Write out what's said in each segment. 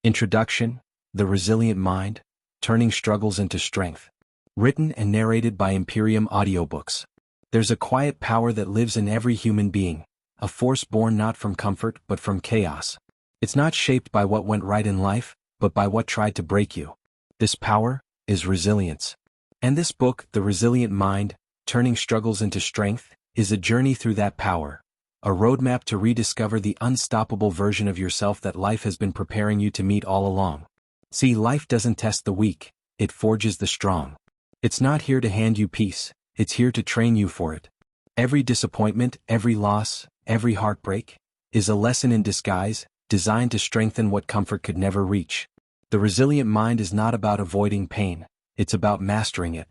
Introduction: The Resilient Mind, Turning Struggles into Strength. Written and narrated by Imperium Audiobooks. There's a quiet power that lives in every human being, a force born not from comfort but from chaos. It's not shaped by what went right in life, but by what tried to break you. This power is resilience. And this book, The Resilient Mind, Turning Struggles into Strength, is a journey through that power. A roadmap to rediscover the unstoppable version of yourself that life has been preparing you to meet all along. See, life doesn't test the weak, it forges the strong. It's not here to hand you peace, it's here to train you for it. Every disappointment, every loss, every heartbreak, is a lesson in disguise, designed to strengthen what comfort could never reach. The resilient mind is not about avoiding pain, it's about mastering it.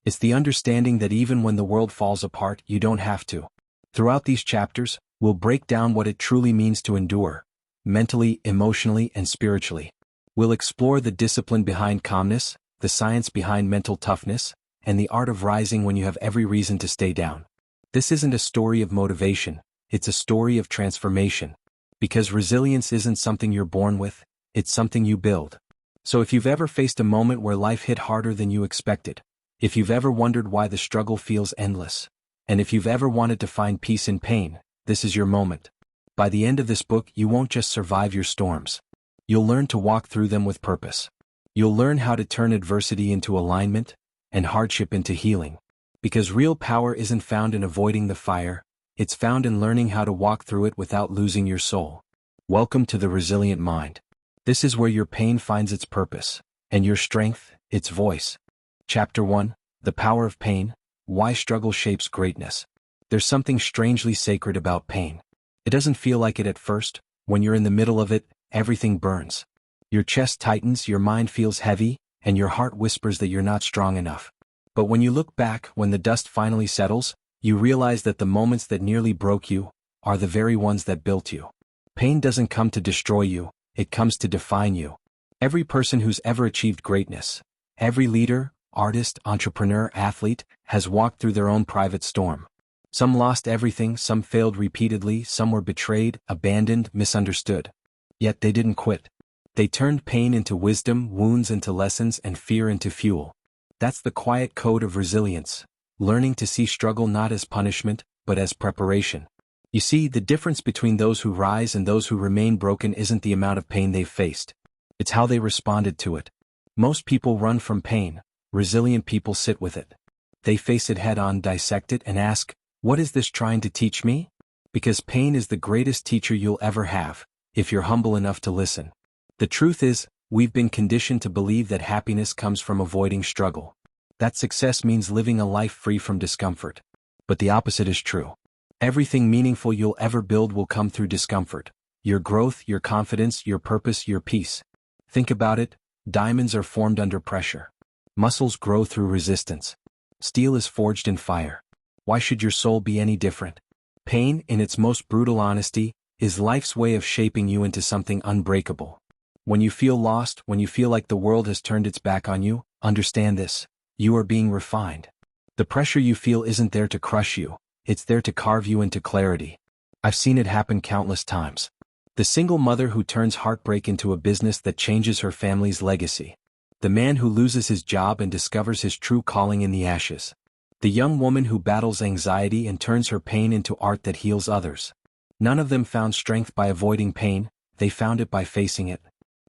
It's the understanding that even when the world falls apart, you don't have to. Throughout these chapters, we'll break down what it truly means to endure, mentally, emotionally, and spiritually. We'll explore the discipline behind calmness, the science behind mental toughness, and the art of rising when you have every reason to stay down. This isn't a story of motivation, it's a story of transformation. Because resilience isn't something you're born with, it's something you build. So if you've ever faced a moment where life hit harder than you expected, if you've ever wondered why the struggle feels endless, and if you've ever wanted to find peace in pain, this is your moment. By the end of this book, you won't just survive your storms. You'll learn to walk through them with purpose. You'll learn how to turn adversity into alignment, and hardship into healing. Because real power isn't found in avoiding the fire, it's found in learning how to walk through it without losing your soul. Welcome to the Resilient Mind. This is where your pain finds its purpose, and your strength, its voice. Chapter 1, The Power of Pain, Why Struggle Shapes Greatness. There's something strangely sacred about pain. It doesn't feel like it at first. When you're in the middle of it, everything burns. Your chest tightens, your mind feels heavy, and your heart whispers that you're not strong enough. But when you look back, when the dust finally settles, you realize that the moments that nearly broke you are the very ones that built you. Pain doesn't come to destroy you, it comes to define you. Every person who's ever achieved greatness, every leader, artist, entrepreneur, athlete, has walked through their own private storm. Some lost everything, some failed repeatedly, some were betrayed, abandoned, misunderstood. Yet they didn't quit. They turned pain into wisdom, wounds into lessons, and fear into fuel. That's the quiet code of resilience, learning to see struggle not as punishment, but as preparation. You see, the difference between those who rise and those who remain broken isn't the amount of pain they've faced. It's how they responded to it. Most people run from pain. Resilient people sit with it. They face it head-on, dissect it, and ask, what is this trying to teach me? Because pain is the greatest teacher you'll ever have, if you're humble enough to listen. The truth is, we've been conditioned to believe that happiness comes from avoiding struggle. That success means living a life free from discomfort. But the opposite is true. Everything meaningful you'll ever build will come through discomfort. Your growth, your confidence, your purpose, your peace. Think about it, diamonds are formed under pressure. Muscles grow through resistance. Steel is forged in fire. Why should your soul be any different? Pain, in its most brutal honesty, is life's way of shaping you into something unbreakable. When you feel lost, when you feel like the world has turned its back on you, understand this. You are being refined. The pressure you feel isn't there to crush you, it's there to carve you into clarity. I've seen it happen countless times. The single mother who turns heartbreak into a business that changes her family's legacy. The man who loses his job and discovers his true calling in the ashes. The young woman who battles anxiety and turns her pain into art that heals others. None of them found strength by avoiding pain, they found it by facing it.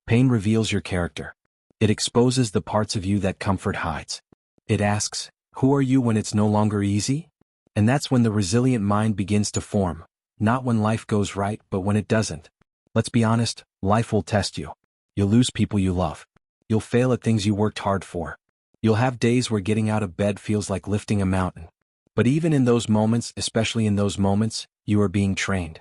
Pain reveals your character. It exposes the parts of you that comfort hides. It asks, who are you when it's no longer easy? And that's when the resilient mind begins to form, not when life goes right, but when it doesn't. Let's be honest, life will test you. You'll lose people you love. You'll fail at things you worked hard for. You'll have days where getting out of bed feels like lifting a mountain. But even in those moments, especially in those moments, you are being trained.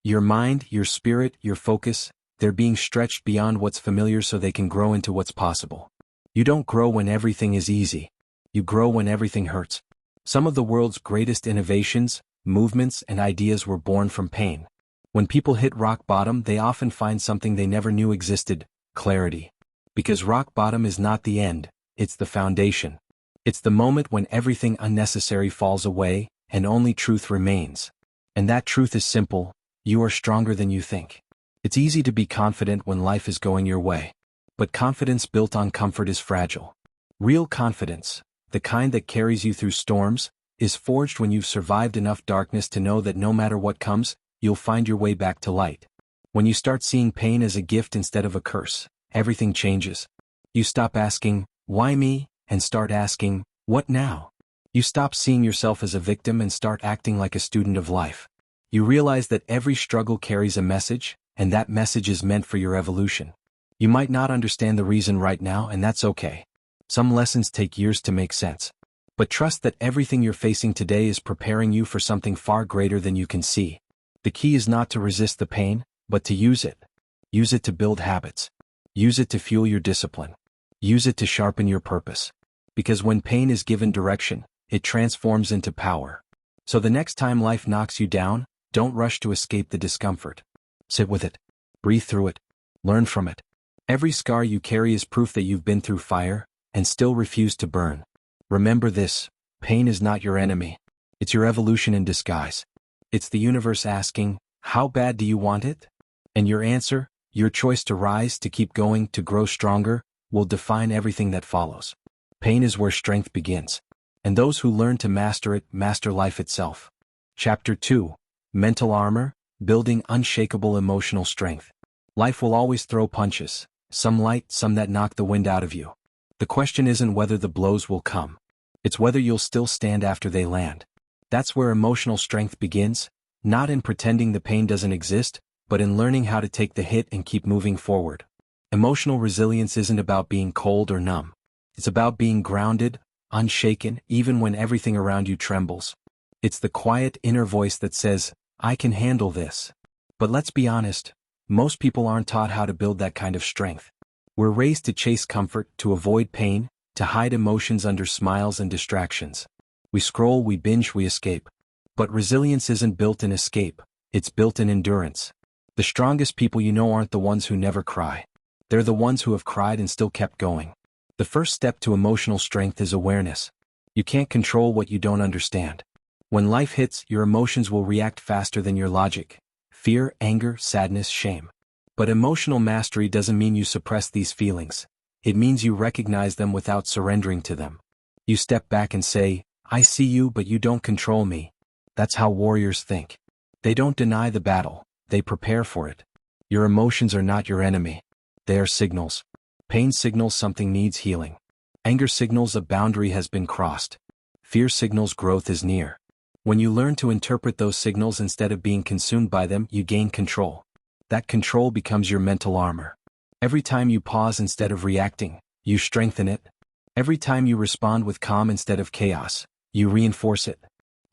Your mind, your spirit, your focus, they're being stretched beyond what's familiar so they can grow into what's possible. You don't grow when everything is easy. You grow when everything hurts. Some of the world's greatest innovations, movements, and ideas were born from pain. When people hit rock bottom, they often find something they never knew existed: clarity. Because rock bottom is not the end, it's the foundation. It's the moment when everything unnecessary falls away, and only truth remains. And that truth is simple: you are stronger than you think. It's easy to be confident when life is going your way. But confidence built on comfort is fragile. Real confidence, the kind that carries you through storms, is forged when you've survived enough darkness to know that no matter what comes, you'll find your way back to light. When you start seeing pain as a gift instead of a curse, everything changes. You stop asking, "Why me?" and start asking, "What now?" You stop seeing yourself as a victim and start acting like a student of life. You realize that every struggle carries a message, and that message is meant for your evolution. You might not understand the reason right now, and that's okay. Some lessons take years to make sense. But trust that everything you're facing today is preparing you for something far greater than you can see. The key is not to resist the pain, but to use it. Use it to build habits. Use it to fuel your discipline. Use it to sharpen your purpose. Because when pain is given direction, it transforms into power. So the next time life knocks you down, don't rush to escape the discomfort. Sit with it. Breathe through it. Learn from it. Every scar you carry is proof that you've been through fire, and still refuse to burn. Remember this, pain is not your enemy. It's your evolution in disguise. It's the universe asking, how bad do you want it? And your answer, your choice to rise, to keep going, to grow stronger, will define everything that follows. Pain is where strength begins. And those who learn to master it, master life itself. Chapter 2. Mental Armor, Building Unshakable Emotional Strength. Life will always throw punches, some light, some that knock the wind out of you. The question isn't whether the blows will come. It's whether you'll still stand after they land. That's where emotional strength begins, not in pretending the pain doesn't exist, but in learning how to take the hit and keep moving forward. Emotional resilience isn't about being cold or numb. It's about being grounded, unshaken, even when everything around you trembles. It's the quiet inner voice that says, I can handle this. But let's be honest, most people aren't taught how to build that kind of strength. We're raised to chase comfort, to avoid pain, to hide emotions under smiles and distractions. We scroll, we binge, we escape. But resilience isn't built in escape, it's built in endurance. The strongest people you know aren't the ones who never cry. They're the ones who have cried and still kept going. The first step to emotional strength is awareness. You can't control what you don't understand. When life hits, your emotions will react faster than your logic. Fear, anger, sadness, shame. But emotional mastery doesn't mean you suppress these feelings. It means you recognize them without surrendering to them. You step back and say, I see you, but you don't control me. That's how warriors think. They don't deny the battle, they prepare for it. Your emotions are not your enemy. They are signals. Pain signals something needs healing. Anger signals a boundary has been crossed. Fear signals growth is near. When you learn to interpret those signals instead of being consumed by them, you gain control. That control becomes your mental armor. Every time you pause instead of reacting, you strengthen it. Every time you respond with calm instead of chaos, you reinforce it.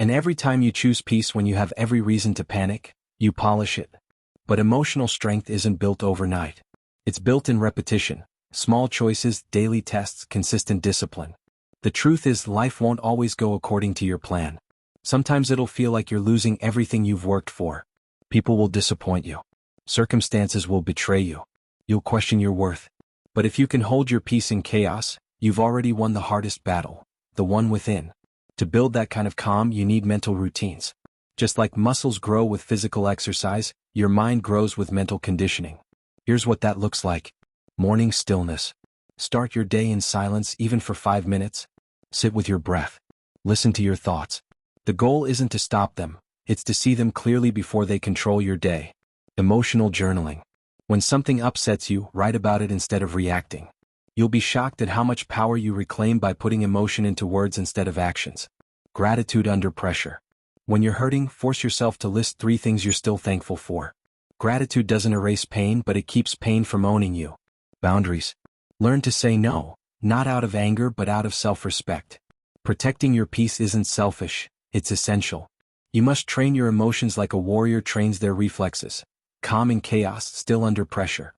And every time you choose peace when you have every reason to panic, you polish it. But emotional strength isn't built overnight. It's built in repetition, small choices, daily tests, consistent discipline. The truth is, life won't always go according to your plan. Sometimes it'll feel like you're losing everything you've worked for. People will disappoint you. Circumstances will betray you. You'll question your worth. But if you can hold your peace in chaos, you've already won the hardest battle, the one within. To build that kind of calm, you need mental routines. Just like muscles grow with physical exercise, your mind grows with mental conditioning. Here's what that looks like. Morning stillness. Start your day in silence, even for 5 minutes. Sit with your breath. Listen to your thoughts. The goal isn't to stop them, it's to see them clearly before they control your day. Emotional journaling. When something upsets you, write about it instead of reacting. You'll be shocked at how much power you reclaim by putting emotion into words instead of actions. Gratitude under pressure. When you're hurting, force yourself to list 3 things you're still thankful for. Gratitude doesn't erase pain, but it keeps pain from owning you. Boundaries. Learn to say no, not out of anger but out of self-respect. Protecting your peace isn't selfish, it's essential. You must train your emotions like a warrior trains their reflexes. Calm in chaos, still under pressure.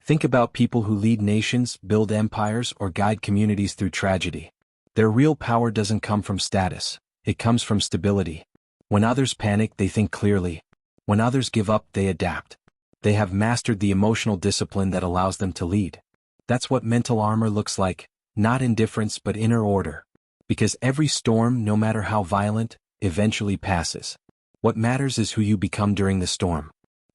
Think about people who lead nations, build empires, or guide communities through tragedy. Their real power doesn't come from status, it comes from stability. When others panic, they think clearly. When others give up, they adapt. They have mastered the emotional discipline that allows them to lead. That's what mental armor looks like, not indifference but inner order. Because every storm, no matter how violent, eventually passes. What matters is who you become during the storm.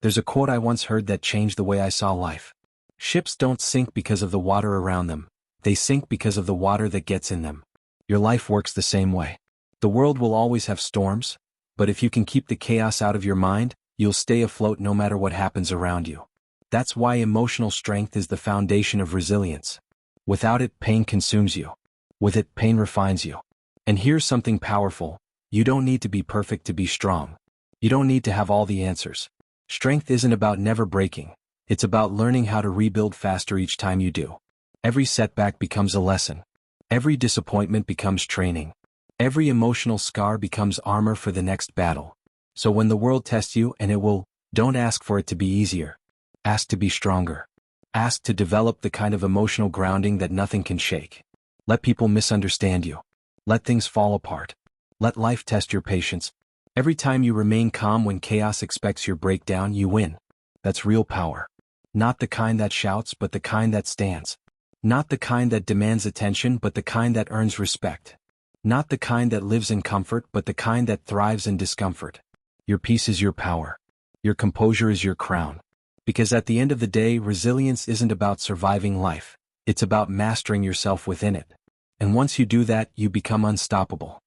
There's a quote I once heard that changed the way I saw life. Ships don't sink because of the water around them, they sink because of the water that gets in them. Your life works the same way. The world will always have storms, but if you can keep the chaos out of your mind, you'll stay afloat no matter what happens around you. That's why emotional strength is the foundation of resilience. Without it, pain consumes you. With it, pain refines you. And here's something powerful: you don't need to be perfect to be strong. You don't need to have all the answers. Strength isn't about never breaking, it's about learning how to rebuild faster each time you do. Every setback becomes a lesson. Every disappointment becomes training. Every emotional scar becomes armor for the next battle. So when the world tests you, and it will, don't ask for it to be easier. Ask to be stronger. Ask to develop the kind of emotional grounding that nothing can shake. Let people misunderstand you. Let things fall apart. Let life test your patience. Every time you remain calm when chaos expects your breakdown, you win. That's real power. Not the kind that shouts, but the kind that stands. Not the kind that demands attention, but the kind that earns respect. Not the kind that lives in comfort, but the kind that thrives in discomfort. Your peace is your power. Your composure is your crown. Because at the end of the day, resilience isn't about surviving life. It's about mastering yourself within it. And once you do that, you become unstoppable.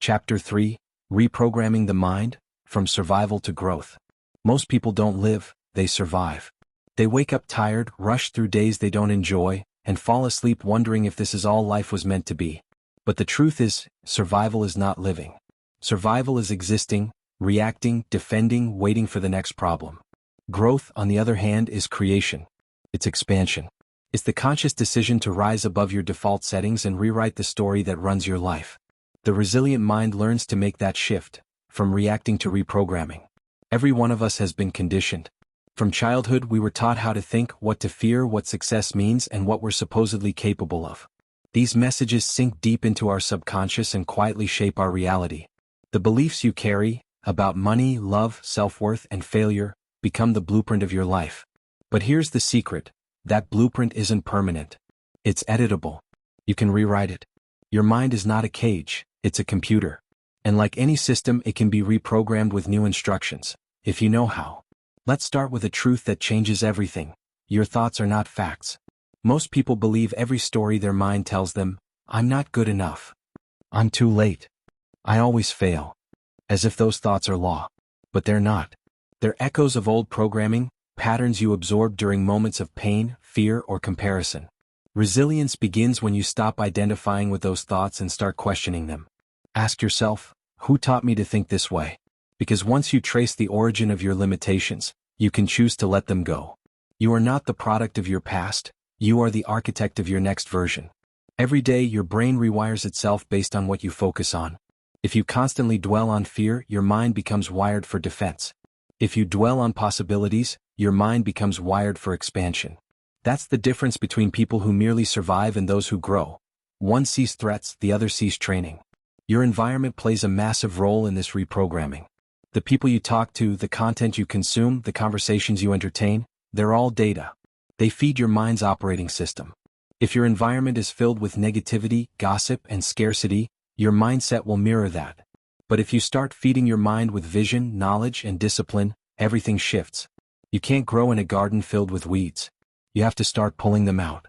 Chapter 3: Reprogramming the Mind, From Survival to Growth. Most people don't live, they survive. They wake up tired, rush through days they don't enjoy, and fall asleep wondering if this is all life was meant to be. But the truth is, survival is not living. Survival is existing, reacting, defending, waiting for the next problem. Growth, on the other hand, is creation. It's expansion. It's the conscious decision to rise above your default settings and rewrite the story that runs your life. The resilient mind learns to make that shift, from reacting to reprogramming. Every one of us has been conditioned. From childhood, we were taught how to think, what to fear, what success means, and what we're supposedly capable of. These messages sink deep into our subconscious and quietly shape our reality. The beliefs you carry, about money, love, self-worth, and failure, become the blueprint of your life. But here's the secret: that blueprint isn't permanent. It's editable. You can rewrite it. Your mind is not a cage, it's a computer. And like any system, it can be reprogrammed with new instructions, if you know how. Let's start with a truth that changes everything. Your thoughts are not facts. Most people believe every story their mind tells them: I'm not good enough. I'm too late. I always fail. As if those thoughts are law. But they're not. They're echoes of old programming, patterns you absorbed during moments of pain, fear, or comparison. Resilience begins when you stop identifying with those thoughts and start questioning them. Ask yourself, who taught me to think this way? Because once you trace the origin of your limitations, you can choose to let them go. You are not the product of your past, you are the architect of your next version. Every day your brain rewires itself based on what you focus on. If you constantly dwell on fear, your mind becomes wired for defense. If you dwell on possibilities, your mind becomes wired for expansion. That's the difference between people who merely survive and those who grow. One sees threats, the other sees training. Your environment plays a massive role in this reprogramming. The people you talk to, the content you consume, the conversations you entertain, they're all data. They feed your mind's operating system. If your environment is filled with negativity, gossip, and scarcity, your mindset will mirror that. But if you start feeding your mind with vision, knowledge, and discipline, everything shifts. You can't grow in a garden filled with weeds. You have to start pulling them out.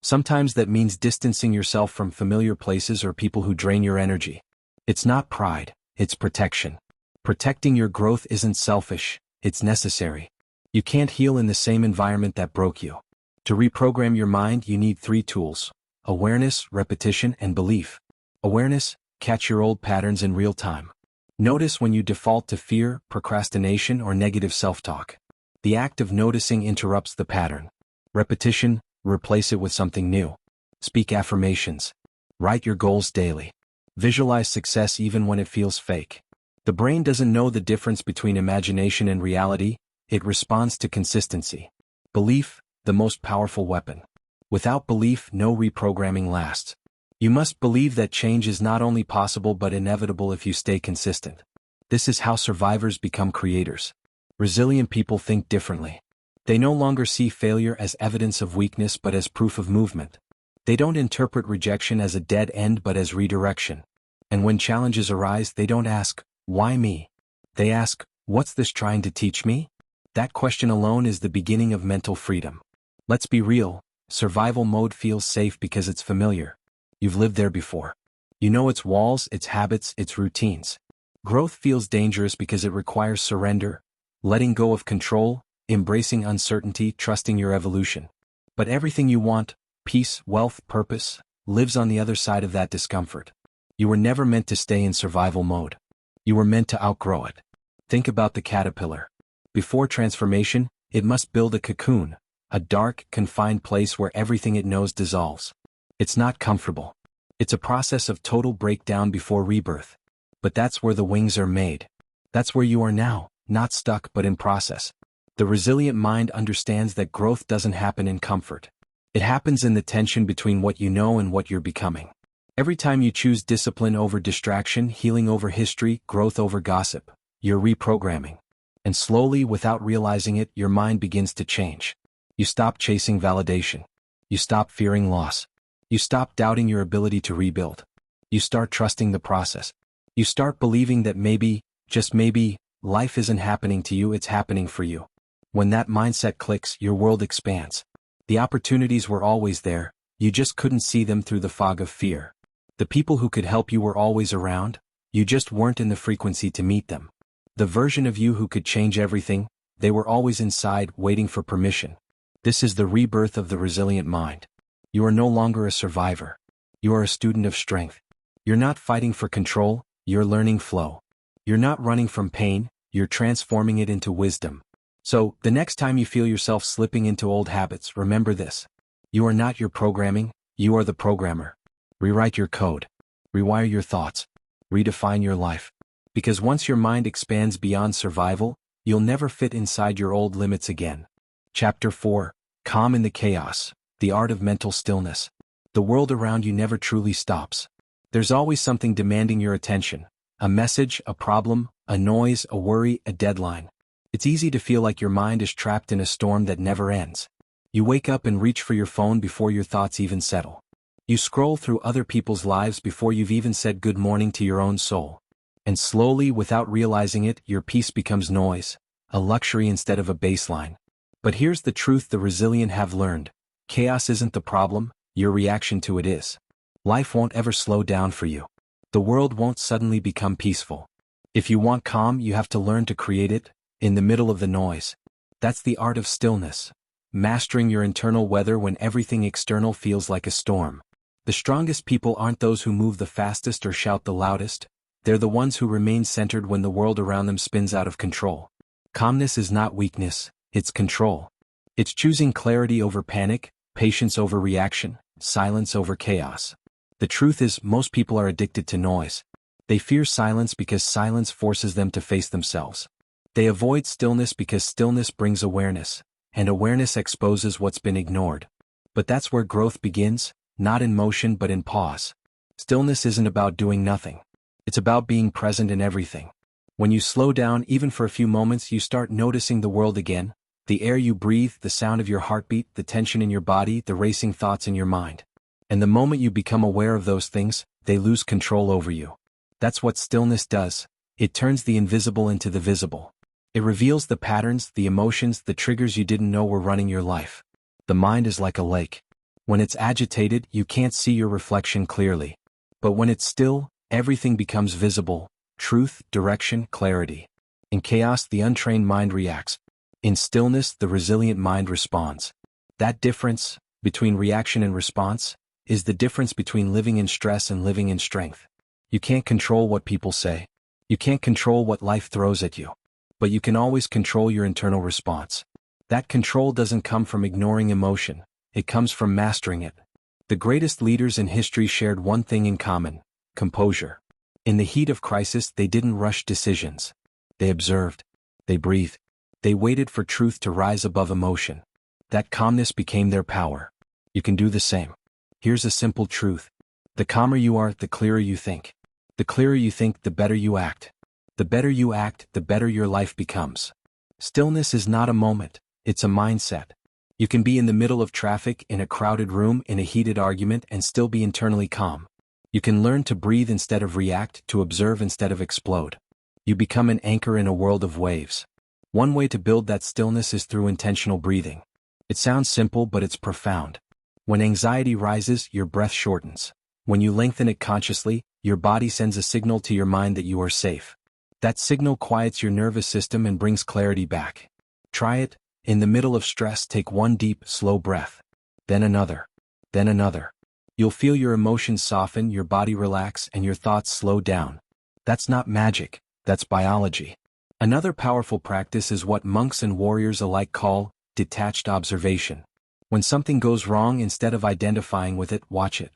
Sometimes that means distancing yourself from familiar places or people who drain your energy. It's not pride, it's protection. Protecting your growth isn't selfish, it's necessary. You can't heal in the same environment that broke you. To reprogram your mind, you need 3 tools: awareness, repetition, and belief. Awareness: catch your old patterns in real time. Notice when you default to fear, procrastination, or negative self-talk. The act of noticing interrupts the pattern. Repetition: replace it with something new. Speak affirmations. Write your goals daily. Visualize success even when it feels fake. The brain doesn't know the difference between imagination and reality, it responds to consistency. Belief: the most powerful weapon. Without belief, no reprogramming lasts. You must believe that change is not only possible but inevitable if you stay consistent. This is how survivors become creators. Resilient people think differently. They no longer see failure as evidence of weakness but as proof of movement. They don't interpret rejection as a dead end but as redirection. And when challenges arise, they don't ask, "Why me?" They ask, "What's this trying to teach me?" That question alone is the beginning of mental freedom. Let's be real, survival mode feels safe because it's familiar. You've lived there before. You know its walls, its habits, its routines. Growth feels dangerous because it requires surrender, letting go of control, embracing uncertainty, trusting your evolution. But everything you want, peace, wealth, purpose, lives on the other side of that discomfort. You were never meant to stay in survival mode. You were meant to outgrow it. Think about the caterpillar. Before transformation, it must build a cocoon, a dark, confined place where everything it knows dissolves. It's not comfortable. It's a process of total breakdown before rebirth. But that's where the wings are made. That's where you are now, not stuck but in process. The resilient mind understands that growth doesn't happen in comfort. It happens in the tension between what you know and what you're becoming. Every time you choose discipline over distraction, healing over history, growth over gossip, you're reprogramming. And slowly, without realizing it, your mind begins to change. You stop chasing validation. You stop fearing loss. You stop doubting your ability to rebuild. You start trusting the process. You start believing that maybe, just maybe, life isn't happening to you, it's happening for you. When that mindset clicks, your world expands. The opportunities were always there, you just couldn't see them through the fog of fear. The people who could help you were always around, you just weren't in the frequency to meet them. The version of you who could change everything, they were always inside, waiting for permission. This is the rebirth of the resilient mind. You are no longer a survivor. You are a student of strength. You're not fighting for control, you're learning flow. You're not running from pain, you're transforming it into wisdom. So, the next time you feel yourself slipping into old habits, remember this. You are not your programming, you are the programmer. Rewrite your code. Rewire your thoughts. Redefine your life. Because once your mind expands beyond survival, you'll never fit inside your old limits again. Chapter 4. Calm in the Chaos. The Art of Mental Stillness. The world around you never truly stops. There's always something demanding your attention. A message, a problem, a noise, a worry, a deadline. It's easy to feel like your mind is trapped in a storm that never ends. You wake up and reach for your phone before your thoughts even settle. You scroll through other people's lives before you've even said good morning to your own soul. And slowly, without realizing it, your peace becomes noise, a luxury instead of a baseline. But here's the truth the resilient have learned. Chaos isn't the problem, your reaction to it is. Life won't ever slow down for you. The world won't suddenly become peaceful. If you want calm, you have to learn to create it, in the middle of the noise. That's the art of stillness. Mastering your internal weather when everything external feels like a storm. The strongest people aren't those who move the fastest or shout the loudest. They're the ones who remain centered when the world around them spins out of control. Calmness is not weakness, it's control. It's choosing clarity over panic, patience over reaction, silence over chaos. The truth is, most people are addicted to noise. They fear silence because silence forces them to face themselves. They avoid stillness because stillness brings awareness, and awareness exposes what's been ignored. But that's where growth begins, not in motion but in pause. Stillness isn't about doing nothing. It's about being present in everything. When you slow down even for a few moments, you start noticing the world again, the air you breathe, the sound of your heartbeat, the tension in your body, the racing thoughts in your mind. And the moment you become aware of those things, they lose control over you. That's what stillness does. It turns the invisible into the visible. It reveals the patterns, the emotions, the triggers you didn't know were running your life. The mind is like a lake. When it's agitated, you can't see your reflection clearly. But when it's still, everything becomes visible: truth, direction, clarity. In chaos, the untrained mind reacts. In stillness, the resilient mind responds. That difference, between reaction and response, is the difference between living in stress and living in strength. You can't control what people say. You can't control what life throws at you. But you can always control your internal response. That control doesn't come from ignoring emotion, it comes from mastering it. The greatest leaders in history shared one thing in common: composure. In the heat of crisis, they didn't rush decisions. They observed. They breathed. They waited for truth to rise above emotion. That calmness became their power. You can do the same. Here's a simple truth. The calmer you are, the clearer you think. The clearer you think, the better you act. The better you act, the better your life becomes. Stillness is not a moment, it's a mindset. You can be in the middle of traffic, in a crowded room, in a heated argument, and still be internally calm. You can learn to breathe instead of react, to observe instead of explode. You become an anchor in a world of waves. One way to build that stillness is through intentional breathing. It sounds simple, but it's profound. When anxiety rises, your breath shortens. When you lengthen it consciously, your body sends a signal to your mind that you are safe. That signal quiets your nervous system and brings clarity back. Try it. In the middle of stress, take one deep, slow breath. Then another. Then another. You'll feel your emotions soften, your body relax, and your thoughts slow down. That's not magic, that's biology. Another powerful practice is what monks and warriors alike call detached observation. When something goes wrong, instead of identifying with it, watch it.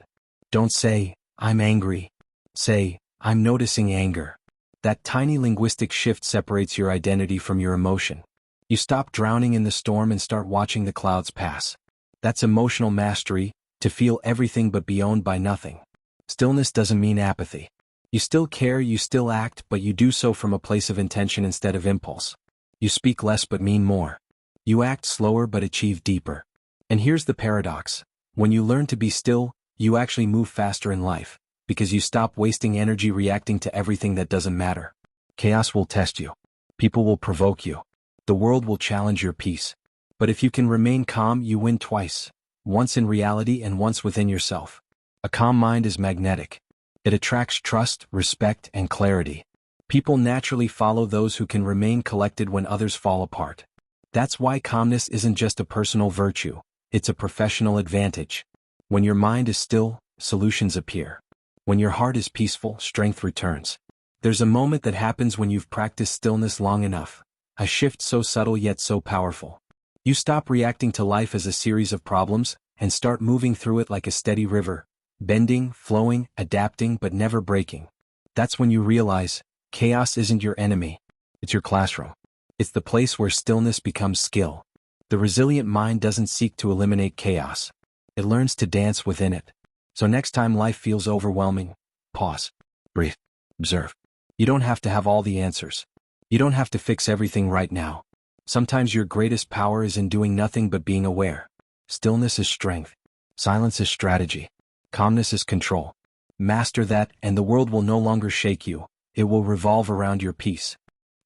Don't say, "I'm angry." Say, "I'm noticing anger." That tiny linguistic shift separates your identity from your emotion. You stop drowning in the storm and start watching the clouds pass. That's emotional mastery, to feel everything but be owned by nothing. Stillness doesn't mean apathy. You still care, you still act, but you do so from a place of intention instead of impulse. You speak less but mean more. You act slower but achieve deeper. And here's the paradox. When you learn to be still, you actually move faster in life, because you stop wasting energy reacting to everything that doesn't matter. Chaos will test you. People will provoke you. The world will challenge your peace. But if you can remain calm, you win twice. Once in reality and once within yourself. A calm mind is magnetic. It attracts trust, respect, and clarity. People naturally follow those who can remain collected when others fall apart. That's why calmness isn't just a personal virtue, it's a professional advantage. When your mind is still, solutions appear. When your heart is peaceful, strength returns. There's a moment that happens when you've practiced stillness long enough. A shift so subtle yet so powerful. You stop reacting to life as a series of problems, and start moving through it like a steady river, bending, flowing, adapting but never breaking. That's when you realize, chaos isn't your enemy, it's your classroom. It's the place where stillness becomes skill. The resilient mind doesn't seek to eliminate chaos. It learns to dance within it. So next time life feels overwhelming, pause, breathe, observe. You don't have to have all the answers. You don't have to fix everything right now. Sometimes your greatest power is in doing nothing but being aware. Stillness is strength. Silence is strategy. Calmness is control. Master that, and the world will no longer shake you. It will revolve around your peace.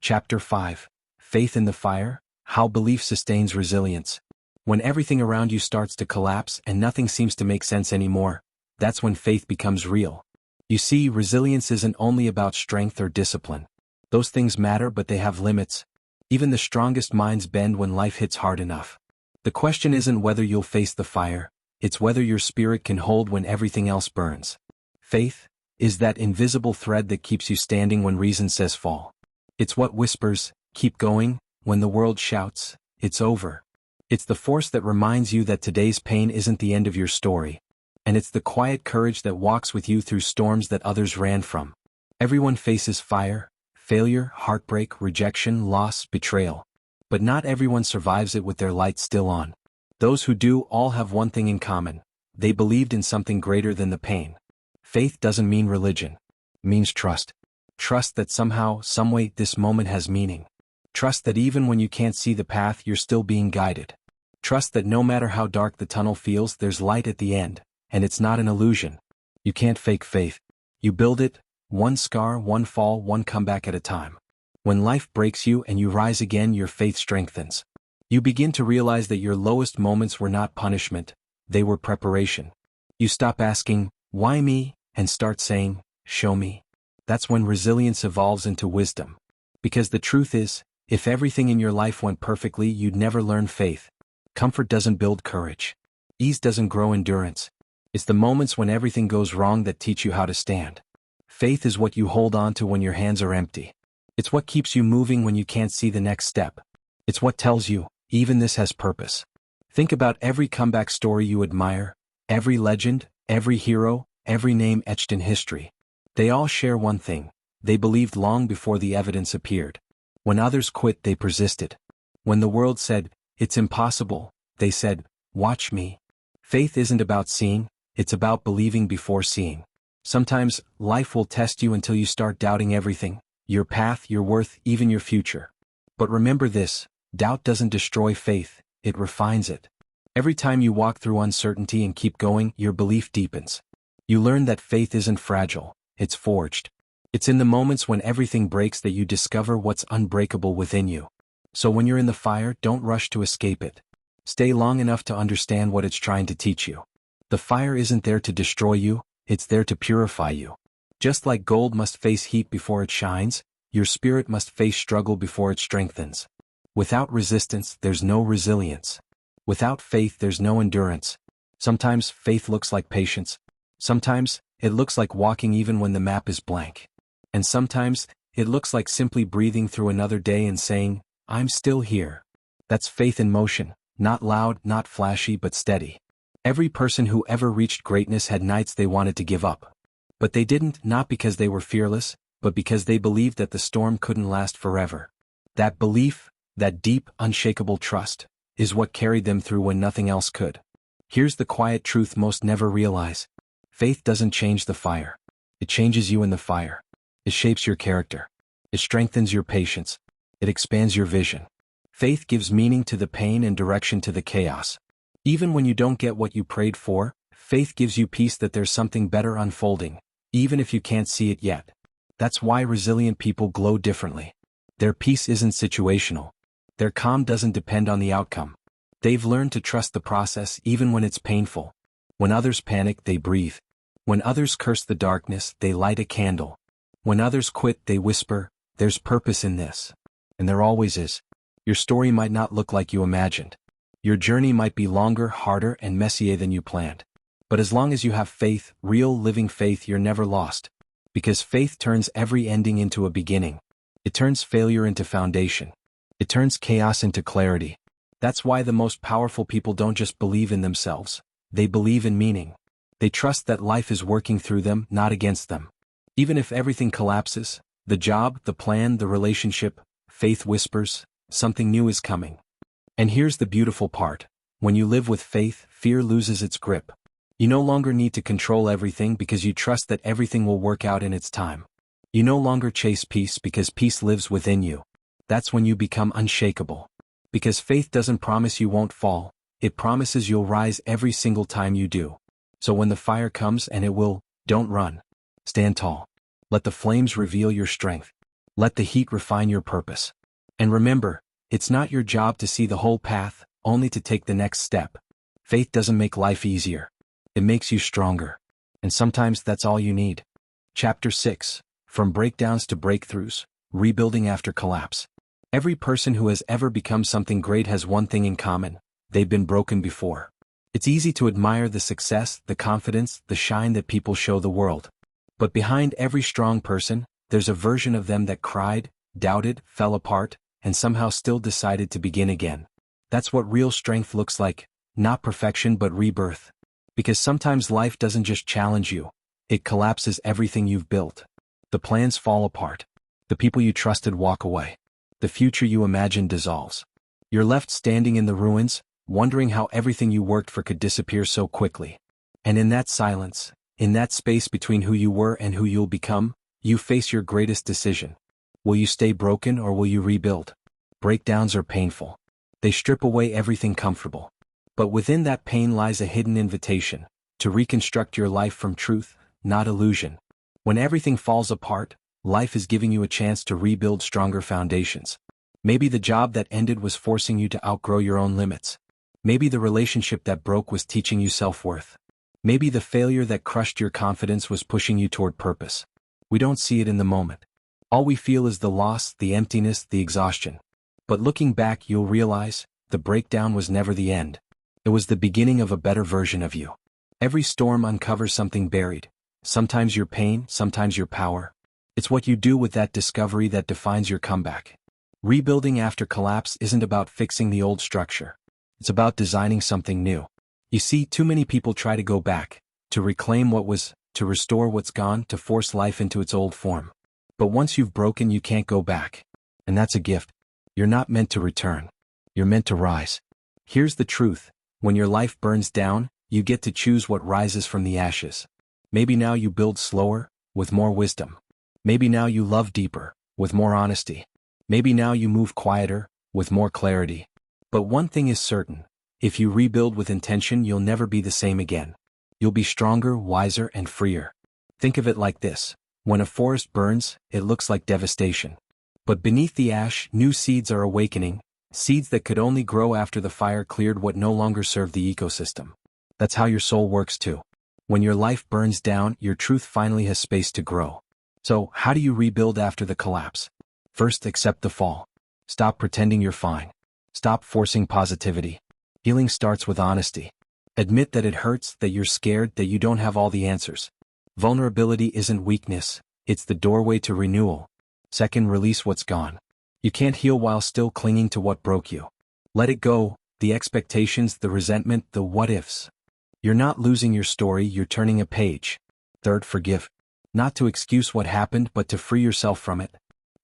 Chapter 5. Faith in the Fire, How Belief Sustains Resilience. When everything around you starts to collapse and nothing seems to make sense anymore, that's when faith becomes real. You see, resilience isn't only about strength or discipline. Those things matter, but they have limits. Even the strongest minds bend when life hits hard enough. The question isn't whether you'll face the fire, it's whether your spirit can hold when everything else burns. Faith is that invisible thread that keeps you standing when reason says fall. It's what whispers, "Keep going," when the world shouts, "It's over." It's the force that reminds you that today's pain isn't the end of your story. And it's the quiet courage that walks with you through storms that others ran from. Everyone faces fire, failure, heartbreak, rejection, loss, betrayal. But not everyone survives it with their light still on. Those who do all have one thing in common. They believed in something greater than the pain. Faith doesn't mean religion. It means trust. Trust that somehow, someway, this moment has meaning. Trust that even when you can't see the path, you're still being guided. Trust that no matter how dark the tunnel feels, there's light at the end, and it's not an illusion. You can't fake faith. You build it, one scar, one fall, one comeback at a time. When life breaks you and you rise again, your faith strengthens. You begin to realize that your lowest moments were not punishment, they were preparation. You stop asking, "Why me?" and start saying, "Show me." That's when resilience evolves into wisdom. Because the truth is, if everything in your life went perfectly, you'd never learn faith. Comfort doesn't build courage. Ease doesn't grow endurance. It's the moments when everything goes wrong that teach you how to stand. Faith is what you hold on to when your hands are empty. It's what keeps you moving when you can't see the next step. It's what tells you, even this has purpose. Think about every comeback story you admire, every legend, every hero, every name etched in history. They all share one thing. They believed long before the evidence appeared. When others quit, they persisted. When the world said, "It's impossible," they said, "Watch me." Faith isn't about seeing, it's about believing before seeing. Sometimes, life will test you until you start doubting everything, your path, your worth, even your future. But remember this, doubt doesn't destroy faith, it refines it. Every time you walk through uncertainty and keep going, your belief deepens. You learn that faith isn't fragile, it's forged. It's in the moments when everything breaks that you discover what's unbreakable within you. So when you're in the fire, don't rush to escape it. Stay long enough to understand what it's trying to teach you. The fire isn't there to destroy you, it's there to purify you. Just like gold must face heat before it shines, your spirit must face struggle before it strengthens. Without resistance, there's no resilience. Without faith, there's no endurance. Sometimes faith looks like patience. Sometimes it looks like walking even when the map is blank. And sometimes it looks like simply breathing through another day and saying, I'm still here. That's faith in motion, not loud, not flashy, but steady. Every person who ever reached greatness had nights they wanted to give up. But they didn't, not because they were fearless, but because they believed that the storm couldn't last forever. That belief, that deep, unshakable trust, is what carried them through when nothing else could. Here's the quiet truth most never realize. Faith doesn't change the fire. It changes you in the fire. It shapes your character. It strengthens your patience. It expands your vision. Faith gives meaning to the pain and direction to the chaos. Even when you don't get what you prayed for, faith gives you peace that there's something better unfolding, even if you can't see it yet. That's why resilient people glow differently. Their peace isn't situational. Their calm doesn't depend on the outcome. They've learned to trust the process even when it's painful. When others panic, they breathe. When others curse the darkness, they light a candle. When others quit, they whisper, there's purpose in this. And there always is. Your story might not look like you imagined. Your journey might be longer, harder, and messier than you planned. But as long as you have faith, real living faith, you're never lost. Because faith turns every ending into a beginning. It turns failure into foundation. It turns chaos into clarity. That's why the most powerful people don't just believe in themselves. They believe in meaning. They trust that life is working through them, not against them. Even if everything collapses, the job, the plan, the relationship, faith whispers, something new is coming. And here's the beautiful part. When you live with faith, fear loses its grip. You no longer need to control everything because you trust that everything will work out in its time. You no longer chase peace because peace lives within you. That's when you become unshakable. Because faith doesn't promise you won't fall, it promises you'll rise every single time you do. So when the fire comes, and it will, don't run. Stand tall. Let the flames reveal your strength. Let the heat refine your purpose. And remember, it's not your job to see the whole path, only to take the next step. Faith doesn't make life easier. It makes you stronger. And sometimes that's all you need. Chapter 6. From Breakdowns to Breakthroughs, Rebuilding After Collapse. Every person who has ever become something great has one thing in common: they've been broken before. It's easy to admire the success, the confidence, the shine that people show the world. But behind every strong person, there's a version of them that cried, doubted, fell apart, and somehow still decided to begin again. That's what real strength looks like, not perfection but rebirth. Because sometimes life doesn't just challenge you, it collapses everything you've built. The plans fall apart. The people you trusted walk away. The future you imagined dissolves. You're left standing in the ruins, wondering how everything you worked for could disappear so quickly. And in that silence, in that space between who you were and who you'll become, you face your greatest decision. Will you stay broken or will you rebuild? Breakdowns are painful. They strip away everything comfortable. But within that pain lies a hidden invitation to reconstruct your life from truth, not illusion. When everything falls apart, life is giving you a chance to rebuild stronger foundations. Maybe the job that ended was forcing you to outgrow your own limits. Maybe the relationship that broke was teaching you self-worth. Maybe the failure that crushed your confidence was pushing you toward purpose. We don't see it in the moment. All we feel is the loss, the emptiness, the exhaustion. But looking back, you'll realize, the breakdown was never the end. It was the beginning of a better version of you. Every storm uncovers something buried. Sometimes your pain, sometimes your power. It's what you do with that discovery that defines your comeback. Rebuilding after collapse isn't about fixing the old structure. It's about designing something new. You see, too many people try to go back, to reclaim what was, to restore what's gone, to force life into its old form. But once you've broken, you can't go back. And that's a gift. You're not meant to return. You're meant to rise. Here's the truth. When your life burns down, you get to choose what rises from the ashes. Maybe now you build slower, with more wisdom. Maybe now you love deeper, with more honesty. Maybe now you move quieter, with more clarity. But one thing is certain. If you rebuild with intention, you'll never be the same again. You'll be stronger, wiser, and freer. Think of it like this. When a forest burns, it looks like devastation. But beneath the ash, new seeds are awakening, seeds that could only grow after the fire cleared what no longer served the ecosystem. That's how your soul works too. When your life burns down, your truth finally has space to grow. So, how do you rebuild after the collapse? First, accept the fall. Stop pretending you're fine. Stop forcing positivity. Healing starts with honesty. Admit that it hurts, that you're scared, that you don't have all the answers. Vulnerability isn't weakness, it's the doorway to renewal. Second, release what's gone. You can't heal while still clinging to what broke you. Let it go, the expectations, the resentment, the what-ifs. You're not losing your story, you're turning a page. Third, forgive. Not to excuse what happened, but to free yourself from it.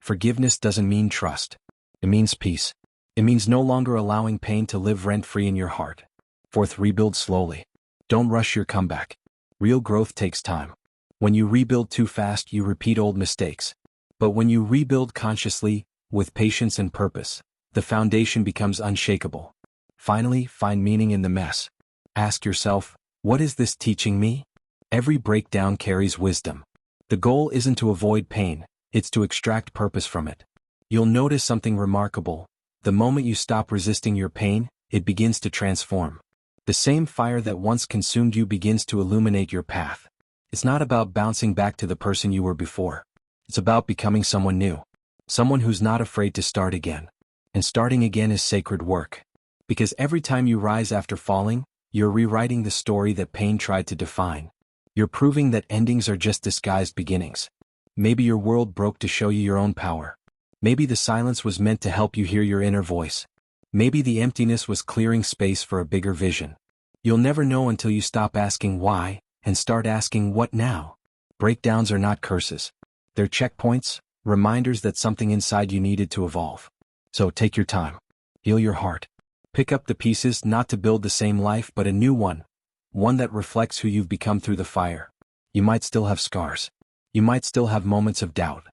Forgiveness doesn't mean trust. It means peace. It means no longer allowing pain to live rent-free in your heart. Fourth, rebuild slowly. Don't rush your comeback. Real growth takes time. When you rebuild too fast, you repeat old mistakes. But when you rebuild consciously, with patience and purpose, the foundation becomes unshakable. Finally, find meaning in the mess. Ask yourself, what is this teaching me? Every breakdown carries wisdom. The goal isn't to avoid pain, it's to extract purpose from it. You'll notice something remarkable. The moment you stop resisting your pain, it begins to transform. The same fire that once consumed you begins to illuminate your path. It's not about bouncing back to the person you were before. It's about becoming someone new. Someone who's not afraid to start again. And starting again is sacred work. Because every time you rise after falling, you're rewriting the story that pain tried to define. You're proving that endings are just disguised beginnings. Maybe your world broke to show you your own power. Maybe the silence was meant to help you hear your inner voice. Maybe the emptiness was clearing space for a bigger vision. You'll never know until you stop asking why, and start asking what now. Breakdowns are not curses. They're checkpoints, reminders that something inside you needed to evolve. So take your time. Heal your heart. Pick up the pieces not to build the same life but a new one. One that reflects who you've become through the fire. You might still have scars. You might still have moments of doubt.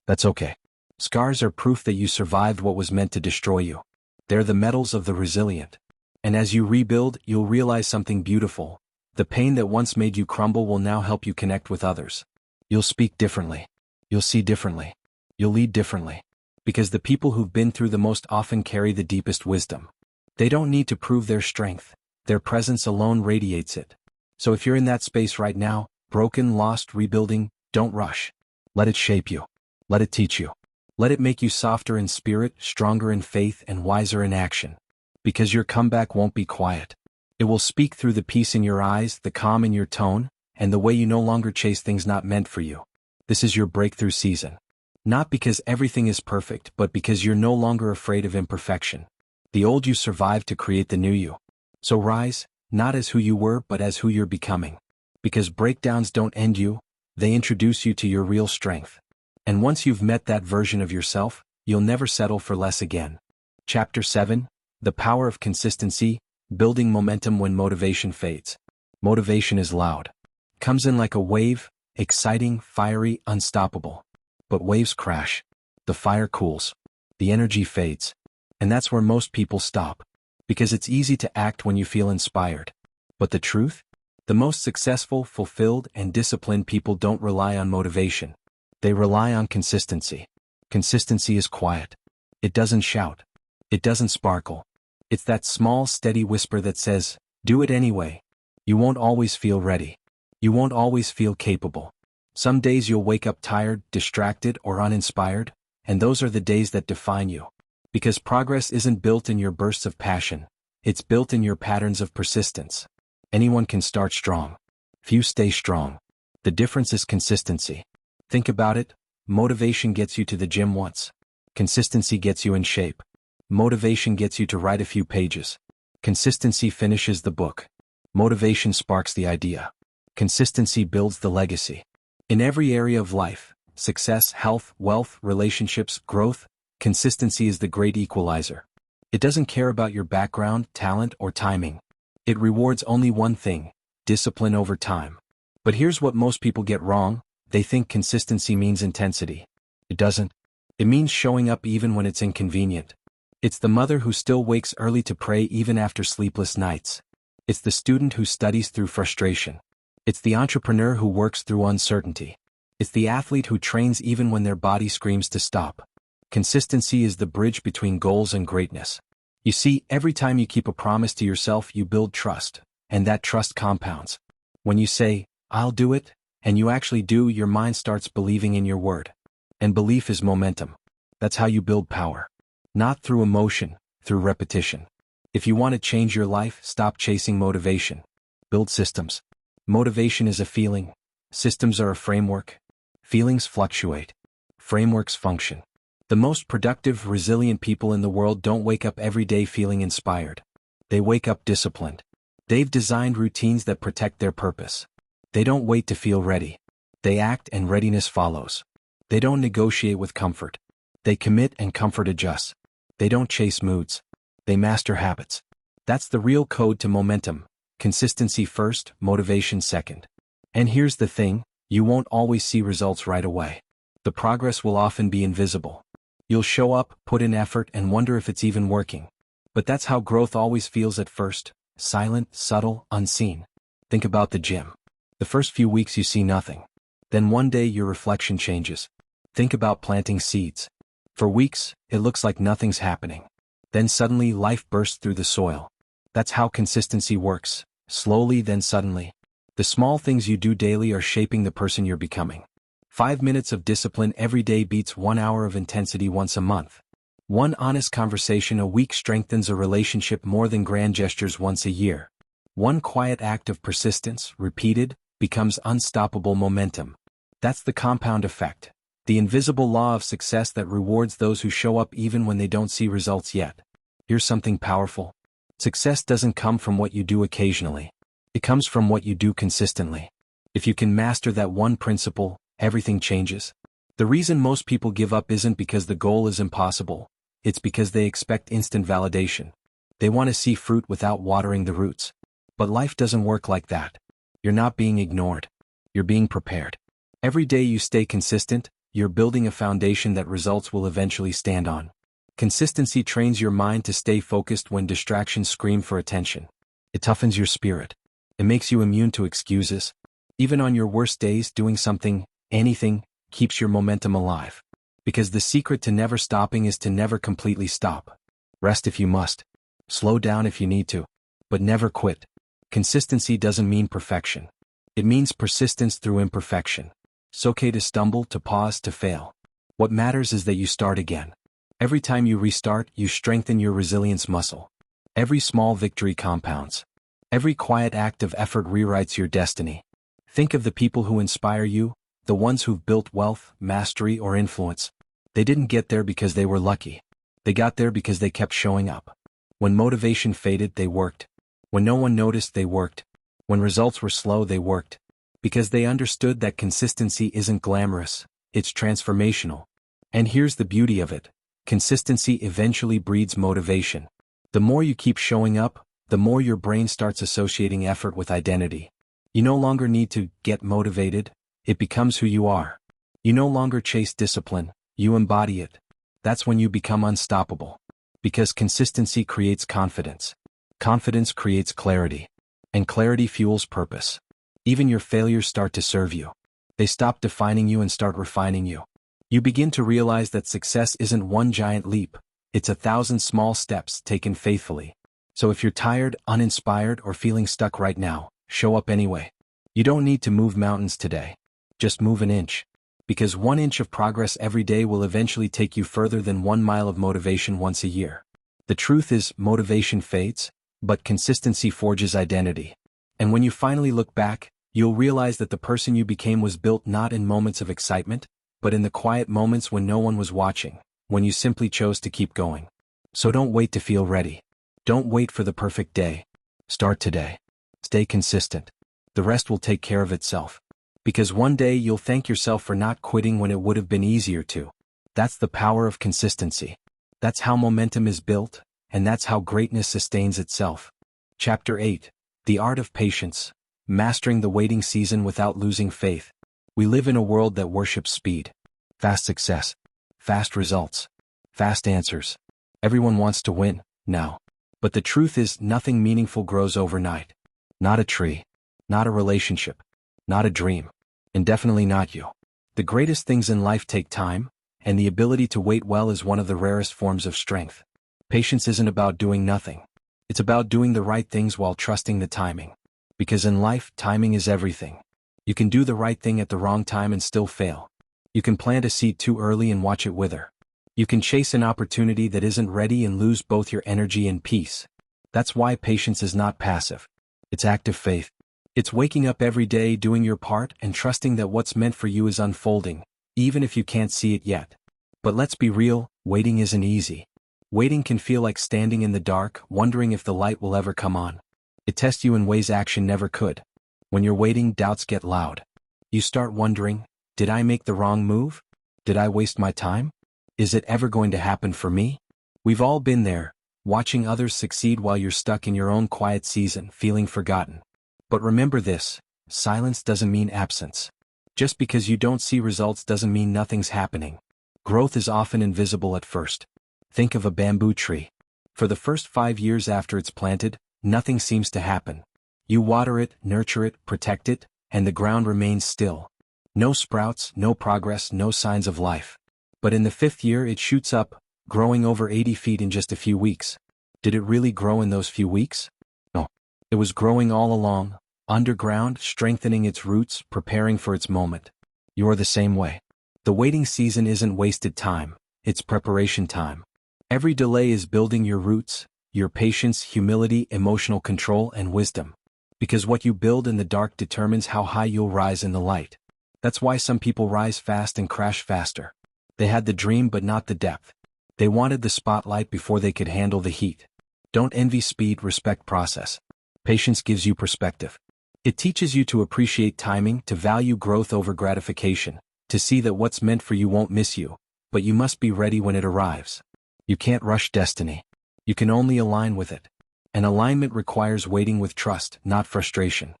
That's okay. Scars are proof that you survived what was meant to destroy you. They're the metals of the resilient. And as you rebuild, you'll realize something beautiful. The pain that once made you crumble will now help you connect with others. You'll speak differently. You'll see differently. You'll lead differently. Because the people who've been through the most often carry the deepest wisdom. They don't need to prove their strength. Their presence alone radiates it. So if you're in that space right now, broken, lost, rebuilding, don't rush. Let it shape you. Let it teach you. Let it make you softer in spirit, stronger in faith, and wiser in action. Because your comeback won't be quiet. It will speak through the peace in your eyes, the calm in your tone, and the way you no longer chase things not meant for you. This is your breakthrough season. Not because everything is perfect, but because you're no longer afraid of imperfection. The old you survived to create the new you. So rise, not as who you were, but as who you're becoming. Because breakdowns don't end you, they introduce you to your real strength. And once you've met that version of yourself, you'll never settle for less again. Chapter 7, The Power of Consistency, Building Momentum When Motivation Fades. Motivation is loud. Comes in like a wave, exciting, fiery, unstoppable. But waves crash. The fire cools. The energy fades. And that's where most people stop. Because it's easy to act when you feel inspired. But the truth? The most successful, fulfilled, and disciplined people don't rely on motivation. They rely on consistency. Consistency is quiet. It doesn't shout. It doesn't sparkle. It's that small, steady whisper that says, do it anyway. You won't always feel ready. You won't always feel capable. Some days you'll wake up tired, distracted, or uninspired, and those are the days that define you. Because progress isn't built in your bursts of passion. It's built in your patterns of persistence. Anyone can start strong. Few stay strong. The difference is consistency. Think about it. Motivation gets you to the gym once. Consistency gets you in shape. Motivation gets you to write a few pages. Consistency finishes the book. Motivation sparks the idea. Consistency builds the legacy. In every area of life, success, health, wealth, relationships, growth, consistency is the great equalizer. It doesn't care about your background, talent, or timing. It rewards only one thing: discipline over time. But here's what most people get wrong. They think consistency means intensity. It doesn't. It means showing up even when it's inconvenient. It's the mother who still wakes early to pray even after sleepless nights. It's the student who studies through frustration. It's the entrepreneur who works through uncertainty. It's the athlete who trains even when their body screams to stop. Consistency is the bridge between goals and greatness. You see, every time you keep a promise to yourself, you build trust, and that trust compounds. When you say, "I'll do it," and you actually do, your mind starts believing in your word. And belief is momentum. That's how you build power. Not through emotion, through repetition. If you want to change your life, stop chasing motivation. Build systems. Motivation is a feeling. Systems are a framework. Feelings fluctuate. Frameworks function. The most productive, resilient people in the world don't wake up every day feeling inspired. They wake up disciplined. They've designed routines that protect their purpose. They don't wait to feel ready. They act and readiness follows. They don't negotiate with comfort. They commit and comfort adjusts. They don't chase moods. They master habits. That's the real code to momentum. Consistency first, motivation second. And here's the thing, you won't always see results right away. The progress will often be invisible. You'll show up, put in effort, and wonder if it's even working. But that's how growth always feels at first. Silent, subtle, unseen. Think about the gym. The first few weeks you see nothing. Then one day your reflection changes. Think about planting seeds. For weeks, it looks like nothing's happening. Then suddenly life bursts through the soil. That's how consistency works. Slowly, then suddenly. The small things you do daily are shaping the person you're becoming. 5 minutes of discipline every day beats 1 hour of intensity once a month. One honest conversation a week strengthens a relationship more than grand gestures once a year. One quiet act of persistence, repeated, becomes unstoppable momentum. That's the compound effect. The invisible law of success that rewards those who show up even when they don't see results yet. Here's something powerful. Success doesn't come from what you do occasionally. It comes from what you do consistently. If you can master that one principle, everything changes. The reason most people give up isn't because the goal is impossible. It's because they expect instant validation. They want to see fruit without watering the roots. But life doesn't work like that. You're not being ignored. You're being prepared. Every day you stay consistent, you're building a foundation that results will eventually stand on. Consistency trains your mind to stay focused when distractions scream for attention. It toughens your spirit. It makes you immune to excuses. Even on your worst days, doing something, anything, keeps your momentum alive. Because the secret to never stopping is to never completely stop. Rest if you must. Slow down if you need to. But never quit. Consistency doesn't mean perfection. It means persistence through imperfection. It's okay to stumble, to pause, to fail. What matters is that you start again. Every time you restart, you strengthen your resilience muscle. Every small victory compounds. Every quiet act of effort rewrites your destiny. Think of the people who inspire you, the ones who've built wealth, mastery, or influence. They didn't get there because they were lucky. They got there because they kept showing up. When motivation faded, they worked. When no one noticed, they worked. When results were slow, they worked. Because they understood that consistency isn't glamorous, it's transformational. And here's the beauty of it. Consistency eventually breeds motivation. The more you keep showing up, the more your brain starts associating effort with identity. You no longer need to get motivated, it becomes who you are. You no longer chase discipline, you embody it. That's when you become unstoppable. Because consistency creates confidence. Confidence creates clarity. And clarity fuels purpose. Even your failures start to serve you. They stop defining you and start refining you. You begin to realize that success isn't one giant leap, it's 1,000 small steps taken faithfully. So if you're tired, uninspired, or feeling stuck right now, show up anyway. You don't need to move mountains today. Just move an inch. Because 1 inch of progress every day will eventually take you further than 1 mile of motivation once a year. The truth is, motivation fades, but consistency forges identity. And when you finally look back, you'll realize that the person you became was built not in moments of excitement, but in the quiet moments when no one was watching, when you simply chose to keep going. So don't wait to feel ready. Don't wait for the perfect day. Start today. Stay consistent. The rest will take care of itself. Because one day you'll thank yourself for not quitting when it would have been easier to. That's the power of consistency. That's how momentum is built, and that's how greatness sustains itself. Chapter 8. The Art of Patience. Mastering the waiting season without losing faith. We live in a world that worships speed. Fast success. Fast results. Fast answers. Everyone wants to win, now. But the truth is, nothing meaningful grows overnight. Not a tree. Not a relationship. Not a dream. And definitely not you. The greatest things in life take time, and the ability to wait well is one of the rarest forms of strength. Patience isn't about doing nothing. It's about doing the right things while trusting the timing. Because in life, timing is everything. You can do the right thing at the wrong time and still fail. You can plant a seed too early and watch it wither. You can chase an opportunity that isn't ready and lose both your energy and peace. That's why patience is not passive. It's active faith. It's waking up every day, doing your part, and trusting that what's meant for you is unfolding, even if you can't see it yet. But let's be real, waiting isn't easy. Waiting can feel like standing in the dark, wondering if the light will ever come on. It tests you in ways action never could. When you're waiting, doubts get loud. You start wondering, did I make the wrong move? Did I waste my time? Is it ever going to happen for me? We've all been there, watching others succeed while you're stuck in your own quiet season, feeling forgotten. But remember this, silence doesn't mean absence. Just because you don't see results doesn't mean nothing's happening. Growth is often invisible at first. Think of a bamboo tree. For the first 5 years after it's planted, nothing seems to happen. You water it, nurture it, protect it, and the ground remains still. No sprouts, no progress, no signs of life. But in the 5th year it shoots up, growing over 80 feet in just a few weeks. Did it really grow in those few weeks? No. It was growing all along, underground, strengthening its roots, preparing for its moment. You're the same way. The waiting season isn't wasted time, it's preparation time. Every delay is building your roots, your patience, humility, emotional control, and wisdom. Because what you build in the dark determines how high you'll rise in the light. That's why some people rise fast and crash faster. They had the dream but not the depth. They wanted the spotlight before they could handle the heat. Don't envy speed, respect process. Patience gives you perspective. It teaches you to appreciate timing, to value growth over gratification, to see that what's meant for you won't miss you, but you must be ready when it arrives. You can't rush destiny. You can only align with it. And alignment requires waiting with trust, not frustration.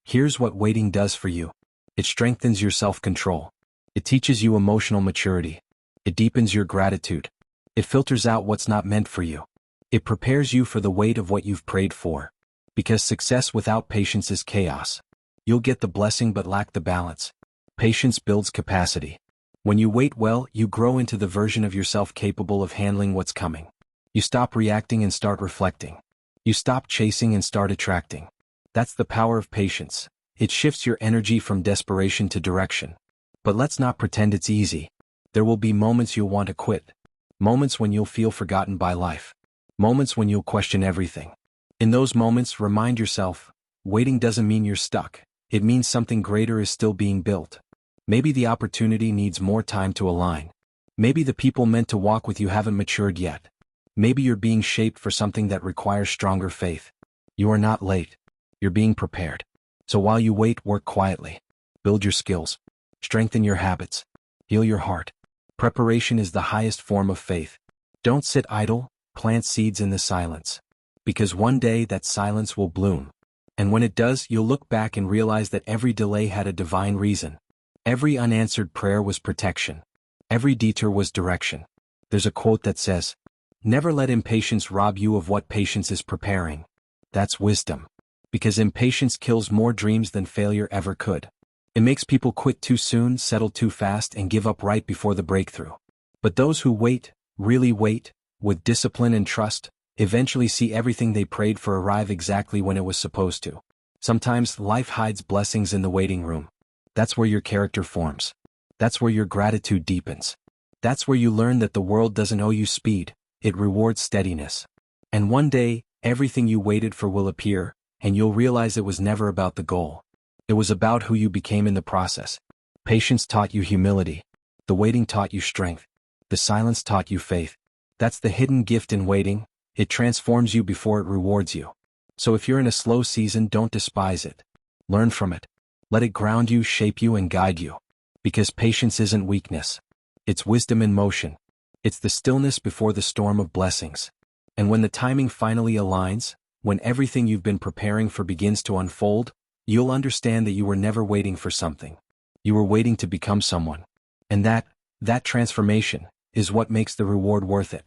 Here's what waiting does for you. It strengthens your self-control. It teaches you emotional maturity. It deepens your gratitude. It filters out what's not meant for you. It prepares you for the weight of what you've prayed for. Because success without patience is chaos. You'll get the blessing but lack the balance. Patience builds capacity. When you wait well, you grow into the version of yourself capable of handling what's coming. You stop reacting and start reflecting. You stop chasing and start attracting. That's the power of patience. It shifts your energy from desperation to direction. But let's not pretend it's easy. There will be moments you'll want to quit. Moments when you'll feel forgotten by life. Moments when you'll question everything. In those moments, remind yourself, waiting doesn't mean you're stuck. It means something greater is still being built. Maybe the opportunity needs more time to align. Maybe the people meant to walk with you haven't matured yet. Maybe you're being shaped for something that requires stronger faith. You are not late. You're being prepared. So while you wait, work quietly. Build your skills. Strengthen your habits. Heal your heart. Preparation is the highest form of faith. Don't sit idle, plant seeds in the silence. Because one day that silence will bloom. And when it does, you'll look back and realize that every delay had a divine reason. Every unanswered prayer was protection. Every detour was direction. There's a quote that says, "Never let impatience rob you of what patience is preparing." That's wisdom. Because impatience kills more dreams than failure ever could. It makes people quit too soon, settle too fast, and give up right before the breakthrough. But those who wait, really wait, with discipline and trust, eventually see everything they prayed for arrive exactly when it was supposed to. Sometimes life hides blessings in the waiting room. That's where your character forms. That's where your gratitude deepens. That's where you learn that the world doesn't owe you speed, it rewards steadiness. And one day, everything you waited for will appear, and you'll realize it was never about the goal. It was about who you became in the process. Patience taught you humility. The waiting taught you strength. The silence taught you faith. That's the hidden gift in waiting. It transforms you before it rewards you. So if you're in a slow season, don't despise it. Learn from it. Let it ground you, shape you, and guide you. Because patience isn't weakness. It's wisdom in motion. It's the stillness before the storm of blessings. And when the timing finally aligns, when everything you've been preparing for begins to unfold, you'll understand that you were never waiting for something. You were waiting to become someone. And that transformation, is what makes the reward worth it.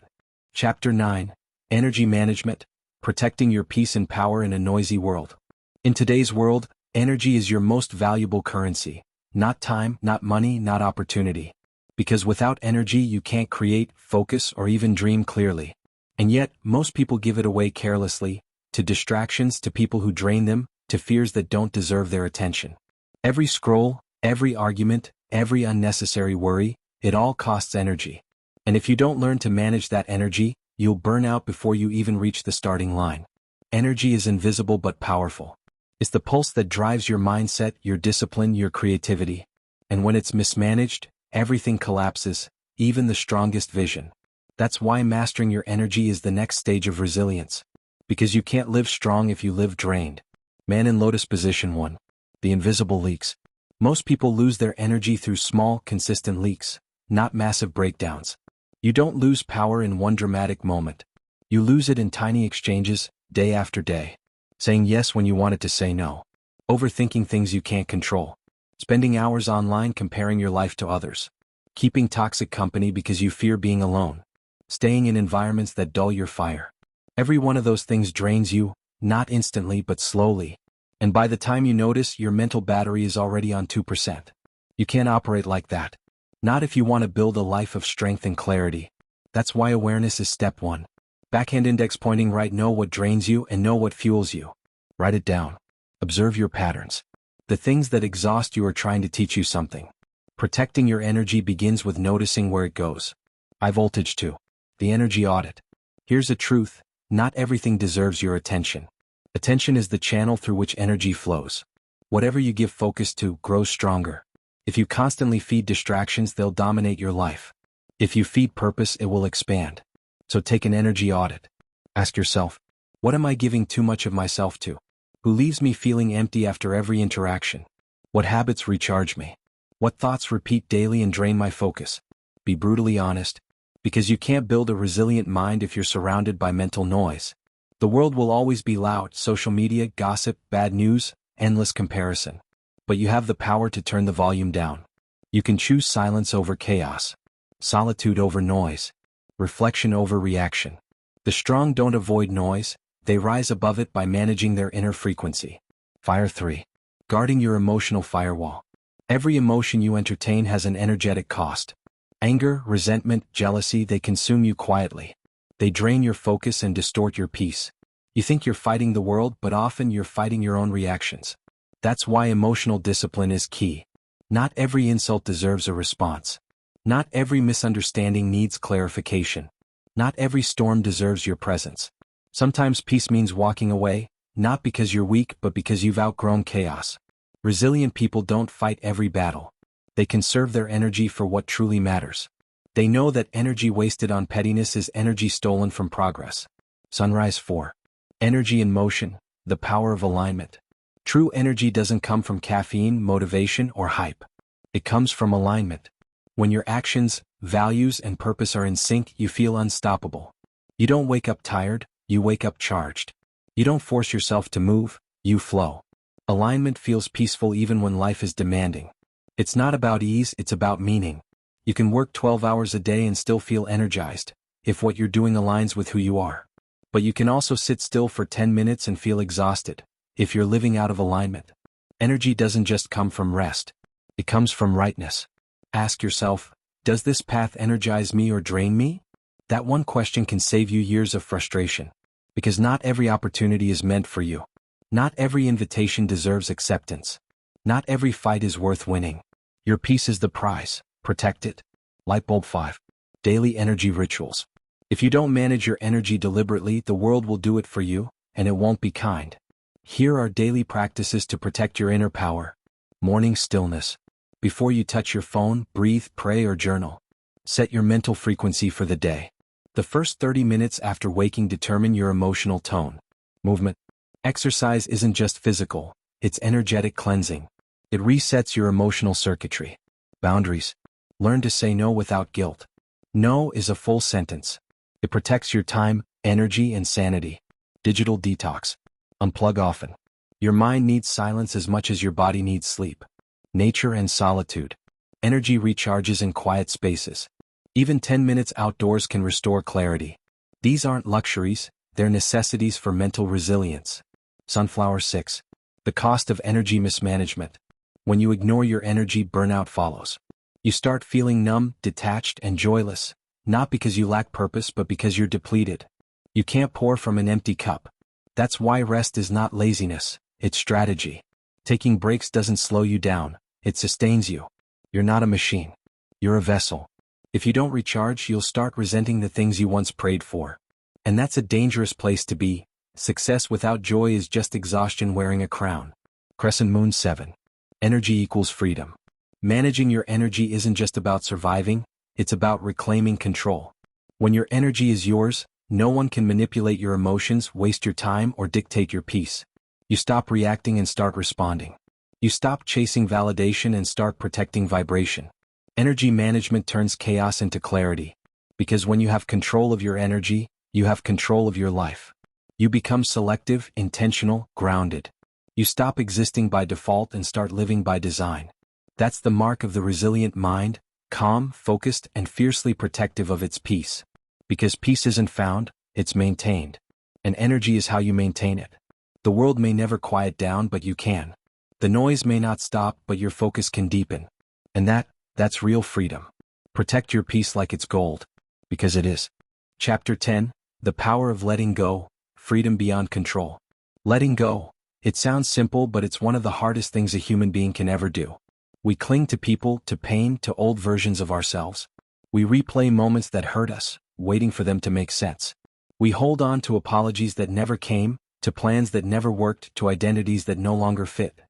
Chapter 9. Energy Management, Protecting Your Peace and Power in a Noisy World. In today's world, energy is your most valuable currency. Not time, not money, not opportunity. Because without energy you can't create, focus, or even dream clearly. And yet, most people give it away carelessly, to distractions, to people who drain them, to fears that don't deserve their attention. Every scroll, every argument, every unnecessary worry, it all costs energy. And if you don't learn to manage that energy, you'll burn out before you even reach the starting line. Energy is invisible but powerful. It's the pulse that drives your mindset, your discipline, your creativity. And when it's mismanaged, everything collapses, even the strongest vision. That's why mastering your energy is the next stage of resilience. Because you can't live strong if you live drained. Man in lotus position 1. The invisible leaks. Most people lose their energy through small, consistent leaks, not massive breakdowns. You don't lose power in one dramatic moment. You lose it in tiny exchanges, day after day. Saying yes when you wanted to say no. Overthinking things you can't control. Spending hours online comparing your life to others. Keeping toxic company because you fear being alone. Staying in environments that dull your fire. Every one of those things drains you, not instantly but slowly. And by the time you notice, your mental battery is already on 2%. You can't operate like that. Not if you want to build a life of strength and clarity. That's why awareness is step 1. Backhand index pointing right. Know what drains you and know what fuels you. Write it down. Observe your patterns. The things that exhaust you are trying to teach you something. Protecting your energy begins with noticing where it goes. High voltage 2. The energy audit. Here's a truth. Not everything deserves your attention. Attention is the channel through which energy flows. Whatever you give focus to grows stronger. If you constantly feed distractions, they'll dominate your life. If you feed purpose, it will expand. So take an energy audit. Ask yourself, what am I giving too much of myself to? Who leaves me feeling empty after every interaction? What habits recharge me? What thoughts repeat daily and drain my focus? Be brutally honest. Because you can't build a resilient mind if you're surrounded by mental noise. The world will always be loud: social media, gossip, bad news, endless comparison. But you have the power to turn the volume down. You can choose silence over chaos, solitude over noise, reflection over reaction. The strong don't avoid noise, they rise above it by managing their inner frequency. Fire 3. Guarding your emotional firewall. Every emotion you entertain has an energetic cost. Anger, resentment, jealousy, they consume you quietly. They drain your focus and distort your peace. You think you're fighting the world, but often you're fighting your own reactions. That's why emotional discipline is key. Not every insult deserves a response. Not every misunderstanding needs clarification. Not every storm deserves your presence. Sometimes peace means walking away, not because you're weak but because you've outgrown chaos. Resilient people don't fight every battle. They conserve their energy for what truly matters. They know that energy wasted on pettiness is energy stolen from progress. Sunrise 4. Energy in motion, the power of alignment. True energy doesn't come from caffeine, motivation, or hype. It comes from alignment. When your actions, values, and purpose are in sync, you feel unstoppable. You don't wake up tired, you wake up charged. You don't force yourself to move, you flow. Alignment feels peaceful even when life is demanding. It's not about ease, it's about meaning. You can work 12 hours a day and still feel energized, if what you're doing aligns with who you are. But you can also sit still for 10 minutes and feel exhausted, if you're living out of alignment. Energy doesn't just come from rest. It comes from rightness. Ask yourself, does this path energize me or drain me? That one question can save you years of frustration. Because not every opportunity is meant for you. Not every invitation deserves acceptance. Not every fight is worth winning. Your peace is the prize. Protect it. Lightbulb 5. Daily energy rituals. If you don't manage your energy deliberately, the world will do it for you, and it won't be kind. Here are daily practices to protect your inner power. Morning stillness. Before you touch your phone, breathe, pray, or journal. Set your mental frequency for the day. The first 30 minutes after waking determine your emotional tone. Movement. Exercise isn't just physical, it's energetic cleansing. It resets your emotional circuitry. Boundaries. Learn to say no without guilt. No is a full sentence. It protects your time, energy, and sanity. Digital detox. Unplug often. Your mind needs silence as much as your body needs sleep. Nature and solitude. Energy recharges in quiet spaces. Even 10 minutes outdoors can restore clarity. These aren't luxuries, they're necessities for mental resilience. Sunflower 6. The cost of energy mismanagement. When you ignore your energy, burnout follows. You start feeling numb, detached, and joyless, not because you lack purpose but because you're depleted. You can't pour from an empty cup. That's why rest is not laziness, it's strategy. Taking breaks doesn't slow you down, it sustains you. You're not a machine. You're a vessel. If you don't recharge, you'll start resenting the things you once prayed for. And that's a dangerous place to be. Success without joy is just exhaustion wearing a crown. Crescent Moon 7. Energy equals freedom. Managing your energy isn't just about surviving, it's about reclaiming control. When your energy is yours, no one can manipulate your emotions, waste your time, or dictate your peace. You stop reacting and start responding. You stop chasing validation and start protecting vibration. Energy management turns chaos into clarity. Because when you have control of your energy, you have control of your life. You become selective, intentional, grounded. You stop existing by default and start living by design. That's the mark of the resilient mind, calm, focused, and fiercely protective of its peace. Because peace isn't found, it's maintained. And energy is how you maintain it. The world may never quiet down, but you can. The noise may not stop, but your focus can deepen. And that's real freedom. Protect your peace like it's gold. Because it is. Chapter 10. The Power of Letting Go, Freedom Beyond Control. Letting go. It sounds simple, but it's one of the hardest things a human being can ever do. We cling to people, to pain, to old versions of ourselves. We replay moments that hurt us, waiting for them to make sense. We hold on to apologies that never came, to plans that never worked, to identities that no longer fit.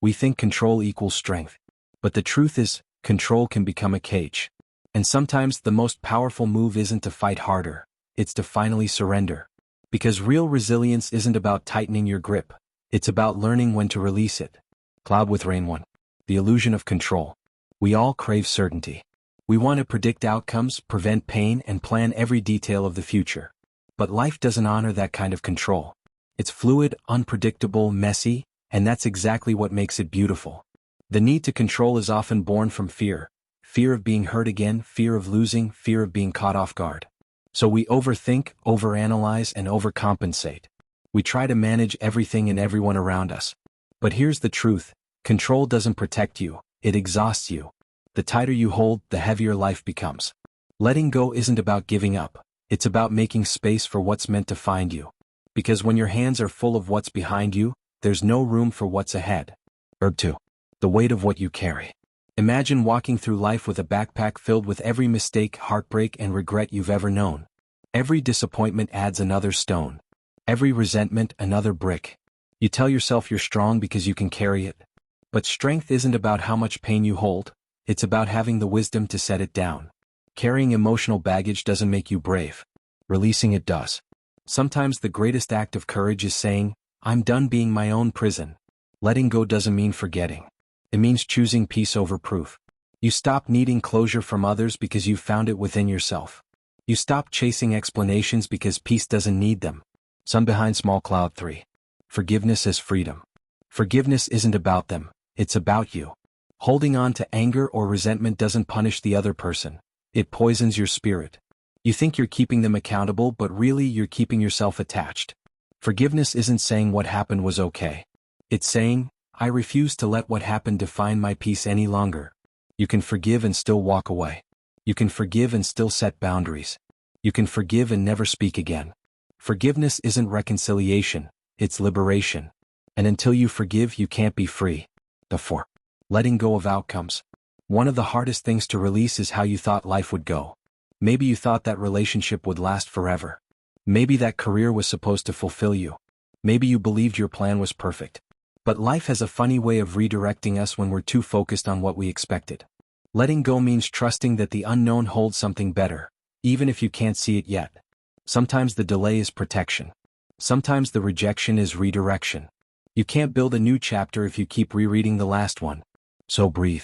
We think control equals strength. But the truth is, control can become a cage. And sometimes the most powerful move isn't to fight harder, it's to finally surrender. Because real resilience isn't about tightening your grip, it's about learning when to release it. Cloud with Rain 1. The illusion of control. We all crave certainty. We want to predict outcomes, prevent pain, and plan every detail of the future. But life doesn't honor that kind of control. It's fluid, unpredictable, messy, and that's exactly what makes it beautiful. The need to control is often born from fear. Fear of being hurt again, fear of losing, fear of being caught off guard. So we overthink, overanalyze, and overcompensate. We try to manage everything and everyone around us. But here's the truth. Control doesn't protect you, it exhausts you. The tighter you hold, the heavier life becomes. Letting go isn't about giving up, it's about making space for what's meant to find you. Because when your hands are full of what's behind you, there's no room for what's ahead. Herb 2. The weight of what you carry. Imagine walking through life with a backpack filled with every mistake, heartbreak, and regret you've ever known. Every disappointment adds another stone. Every resentment, another brick. You tell yourself you're strong because you can carry it. But strength isn't about how much pain you hold, it's about having the wisdom to set it down. Carrying emotional baggage doesn't make you brave. Releasing it does. Sometimes the greatest act of courage is saying, I'm done being my own prison. Letting go doesn't mean forgetting. It means choosing peace over proof. You stop needing closure from others because you've found it within yourself. You stop chasing explanations because peace doesn't need them. Sun behind small cloud 3. Forgiveness as freedom. Forgiveness isn't about them. It's about you. Holding on to anger or resentment doesn't punish the other person. It poisons your spirit. You think you're keeping them accountable, but really you're keeping yourself attached. Forgiveness isn't saying what happened was okay. It's saying, I refuse to let what happened define my peace any longer. You can forgive and still walk away. You can forgive and still set boundaries. You can forgive and never speak again. Forgiveness isn't reconciliation, it's liberation. And until you forgive, you can't be free. The 4. Letting go of outcomes. One of the hardest things to release is how you thought life would go. Maybe you thought that relationship would last forever. Maybe that career was supposed to fulfill you. Maybe you believed your plan was perfect. But life has a funny way of redirecting us when we're too focused on what we expected. Letting go means trusting that the unknown holds something better, even if you can't see it yet. Sometimes the delay is protection. Sometimes the rejection is redirection. You can't build a new chapter if you keep rereading the last one. So breathe.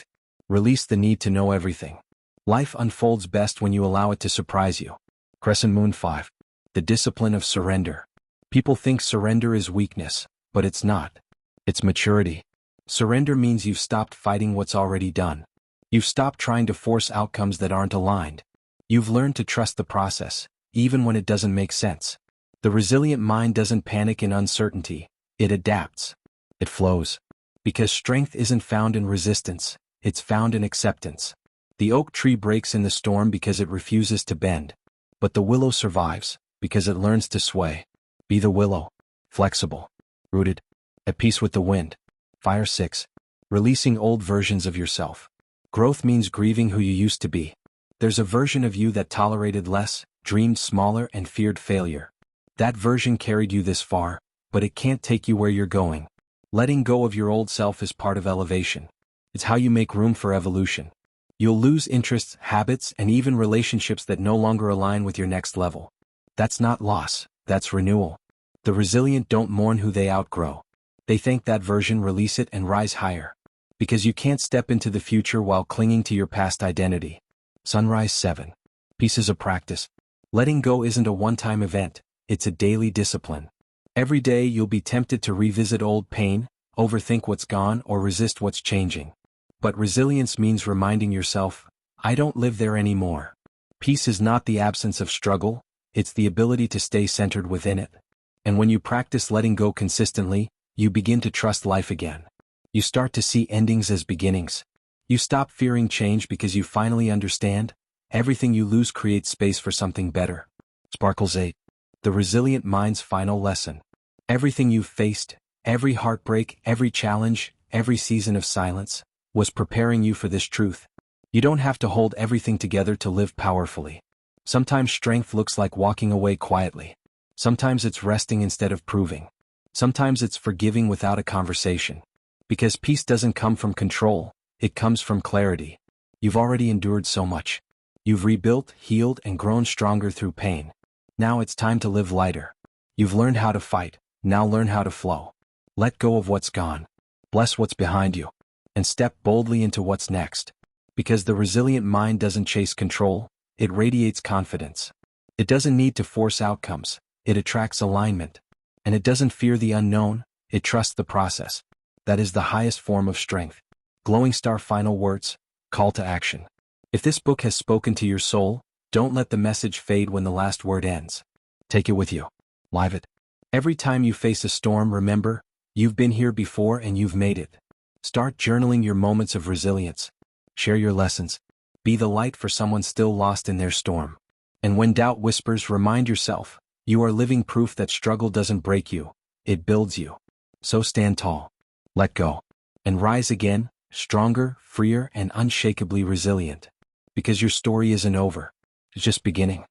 Release the need to know everything. Life unfolds best when you allow it to surprise you. Crescent Moon 5. The discipline of surrender. People think surrender is weakness, but it's not. It's maturity. Surrender means you've stopped fighting what's already done. You've stopped trying to force outcomes that aren't aligned. You've learned to trust the process, even when it doesn't make sense. The resilient mind doesn't panic in uncertainty, it adapts. It flows. Because strength isn't found in resistance, it's found in acceptance. The oak tree breaks in the storm because it refuses to bend. But the willow survives, because it learns to sway. Be the willow. Flexible. Rooted. At peace with the wind. Fire 6. Releasing old versions of yourself. Growth means grieving who you used to be. There's a version of you that tolerated less, dreamed smaller, and feared failure. That version carried you this far, but it can't take you where you're going. Letting go of your old self is part of elevation. It's how you make room for evolution. You'll lose interests, habits, and even relationships that no longer align with your next level. That's not loss, that's renewal. The resilient don't mourn who they outgrow. They thank that version, release it, and rise higher. Because you can't step into the future while clinging to your past identity. Sunrise 7. Peace is a practice. Letting go isn't a one-time event, it's a daily discipline. Every day you'll be tempted to revisit old pain, overthink what's gone, or resist what's changing. But resilience means reminding yourself, I don't live there anymore. Peace is not the absence of struggle, it's the ability to stay centered within it. And when you practice letting go consistently, you begin to trust life again. You start to see endings as beginnings. You stop fearing change because you finally understand, everything you lose creates space for something better. Sparkles 8. The resilient mind's final lesson. Everything you've faced, every heartbreak, every challenge, every season of silence, was preparing you for this truth. You don't have to hold everything together to live powerfully. Sometimes strength looks like walking away quietly. Sometimes it's resting instead of proving. Sometimes it's forgiving without a conversation. Because peace doesn't come from control, it comes from clarity. You've already endured so much. You've rebuilt, healed, and grown stronger through pain. Now it's time to live lighter. You've learned how to fight, now learn how to flow. Let go of what's gone. Bless what's behind you. And step boldly into what's next. Because the resilient mind doesn't chase control, it radiates confidence. It doesn't need to force outcomes, it attracts alignment. And it doesn't fear the unknown, it trusts the process. That is the highest form of strength. Glowing star final words, call to action. If this book has spoken to your soul, don't let the message fade when the last word ends. Take it with you. Live it. Every time you face a storm, remember, you've been here before and you've made it. Start journaling your moments of resilience. Share your lessons. Be the light for someone still lost in their storm. And when doubt whispers, remind yourself, you are living proof that struggle doesn't break you, it builds you. So stand tall. Let go. And rise again, stronger, freer, and unshakably resilient. Because your story isn't over. It's just beginning.